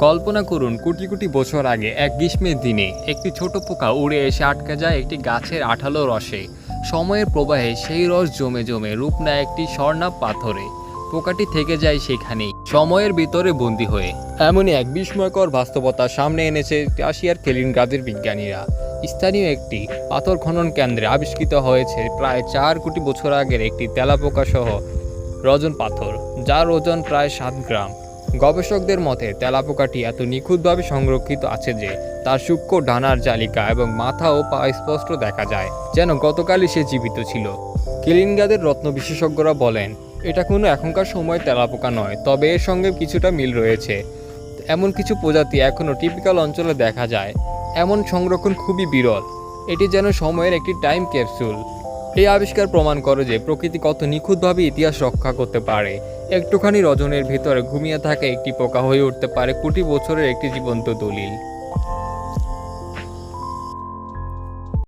কল্পনা করুন কোটি কোটি বছর আগে এক গ্রীষ্মের দিনে একটি ছোট পোকা উড়ে এসে আটকে যায় একটি গাছের আঠালো রসে। সময়ের প্রবাহে সেই রস জমে জমে রূপ নেয় একটি স্বর্ণাভ পাথরে। পোকাটি থেকে যায় সেখানেই সময়ের ভিতরে বন্দী হয়ে। এমনই এক বিস্ময়কর বাস্তবতার সামনে এনেছে রাশিয়ার কেলিনগ্রাদের বিজ্ঞানীরা। স্থানীয় একটি পাথর খনন কেন্দ্রে আবিষ্কৃত হয়েছে প্রায় 4 কোটি বছর আগের একটি তেলাপোকা সহ রজন পাথর, যার ওজন প্রায় 7 গ্রাম। গবেষকদের মতে তেলাপোকাটি এত নিখুঁতভাবে সংরক্ষিত আছে যে তার সূক্ষ্ম ডানার জালিকা এবং মাথা ও পা স্পষ্ট দেখা যায়, যেন গতকালই সে জীবিত ছিল। কেলিনগ্রাদের রত্ন বিশেষজ্ঞরা বলেন, এটা কোনো এখনকার সময় তেলাপোকা নয়, তবে এর সঙ্গে কিছুটা মিল রয়েছে। এমন কিছু প্রজাতি এখনও টিপিক্যাল অঞ্চলে দেখা যায়। এমন সংরক্ষণ খুবই বিরল। এটি যেন সময়ের একটি টাইম ক্যাপসুল। এই আবিষ্কার প্রমাণ করে যে প্রকৃতি কত নিখুঁতভাবে ইতিহাস রক্ষা করতে পারে। একটুখানি রজনের ভিতরে ঘুমিয়ে থাকা একটি পোকা হয়ে উঠতে পারে কোটি বছরের একটি জীবন্ত দলিল।